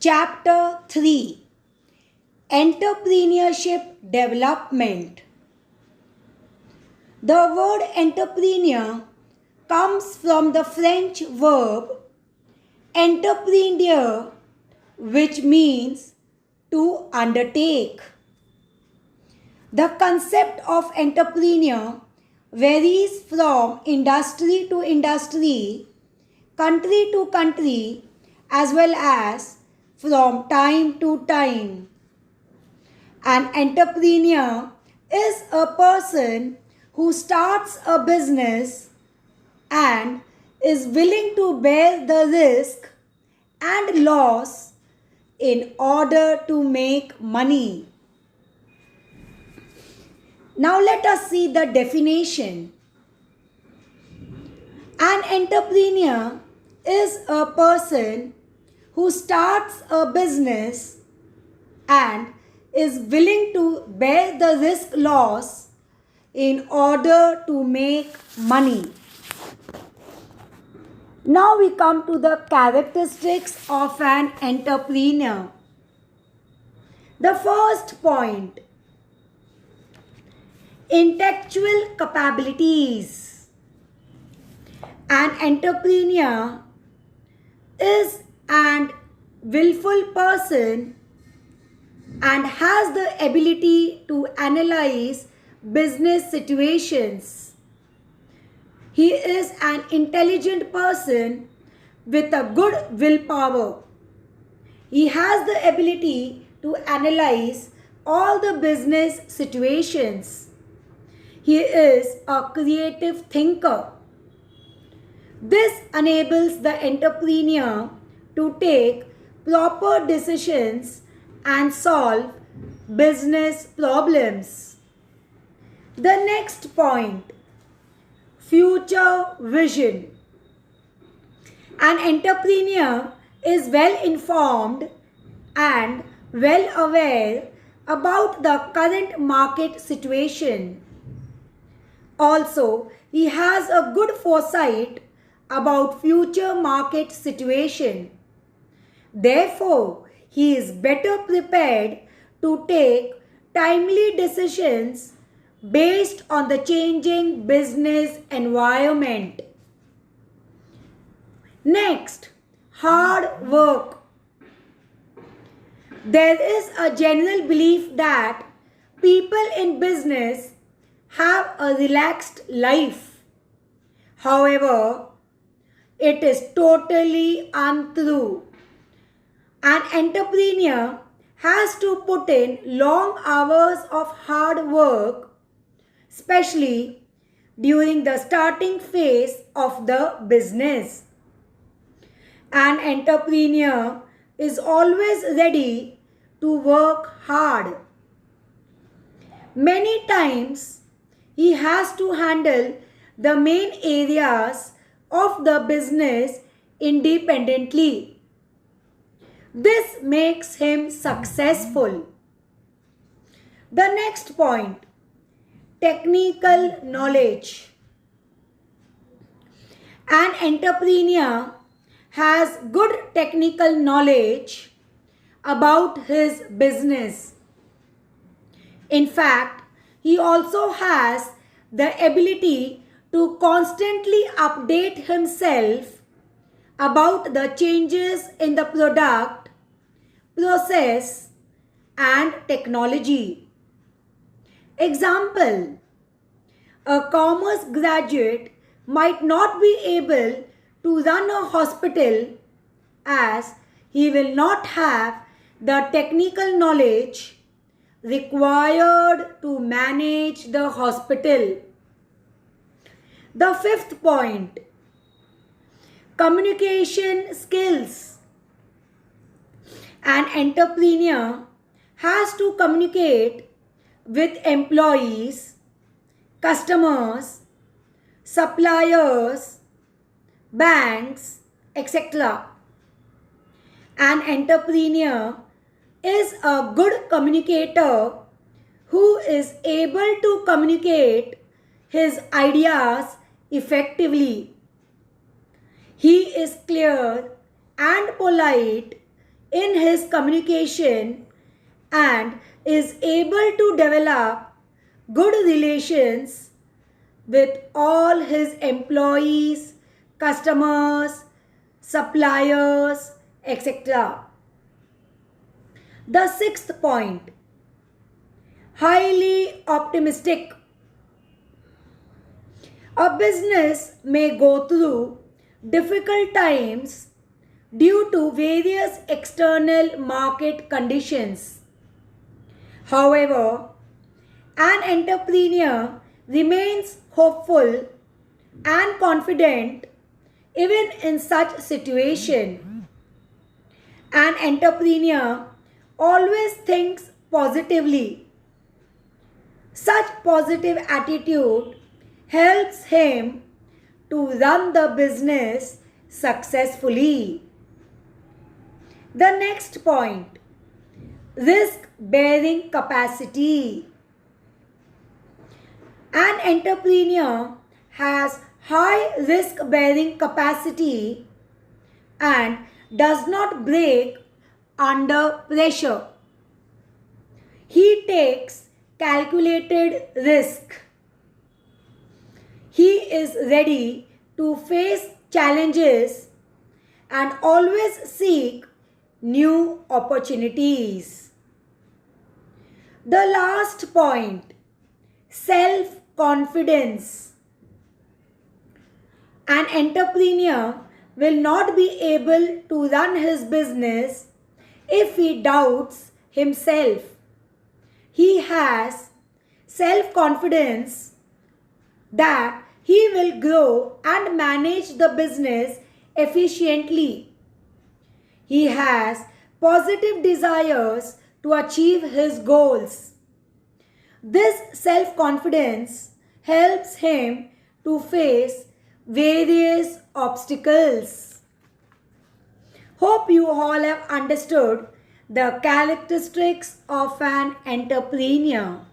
Chapter 3 Entrepreneurship Development. The word entrepreneur comes from the French verb entreprendre, which means to undertake. The concept of entrepreneur varies from industry to industry, country to country, as well as from time to time. An entrepreneur is a person who starts a business and is willing to bear the risk and loss in order to make money. Now let us see the definition. An entrepreneur is a person who starts a business and is willing to bear the risk loss in order to make money. Now we come to the characteristics of an entrepreneur. The first point, intellectual capabilities. An entrepreneur is an willful person and has the ability to analyze business situations. He is an intelligent person with a good willpower. He has the ability to analyze all the business situations. He is a creative thinker. This enables the entrepreneur to take proper decisions and solve business problems. The next point, future vision. An entrepreneur is well informed and well aware about the current market situation. Also, he has a good foresight about future market situation. Therefore, he is better prepared to take timely decisions based on the changing business environment. Next, hard work. There is a general belief that people in business have a relaxed life. However, it is totally untrue. An entrepreneur has to put in long hours of hard work, especially during the starting phase of the business. An entrepreneur is always ready to work hard. Many times, he has to handle the main areas of the business independently. This makes him successful. The next point, technical knowledge. An entrepreneur has good technical knowledge about his business. In fact, he also has the ability to constantly update himself about the changes in the product, process, and technology. Example, a commerce graduate might not be able to run a hospital as he will not have the technical knowledge required to manage the hospital. The fifth point, communication skills. An entrepreneur has to communicate with employees, customers, suppliers, banks, etc. An entrepreneur is a good communicator who is able to communicate his ideas effectively. He is clear and polite in his communication and is able to develop good relations with all his employees, customers, suppliers, etc. The sixth point, highly optimistic. A business may go through difficult times due to various external market conditions. However, an entrepreneur remains hopeful and confident even in such situation. An entrepreneur always thinks positively. Such positive attitude helps him to run the business successfully. The next point, risk bearing capacity. An entrepreneur has high risk bearing capacity and does not break under pressure. He takes calculated risk. He is ready to face challenges and always seek new opportunities. The last point, self-confidence. An entrepreneur will not be able to run his business if he doubts himself. He has self-confidence that he will grow and manage the business efficiently. He has positive desires to achieve his goals. This self-confidence helps him to face various obstacles. Hope you all have understood the characteristics of an entrepreneur.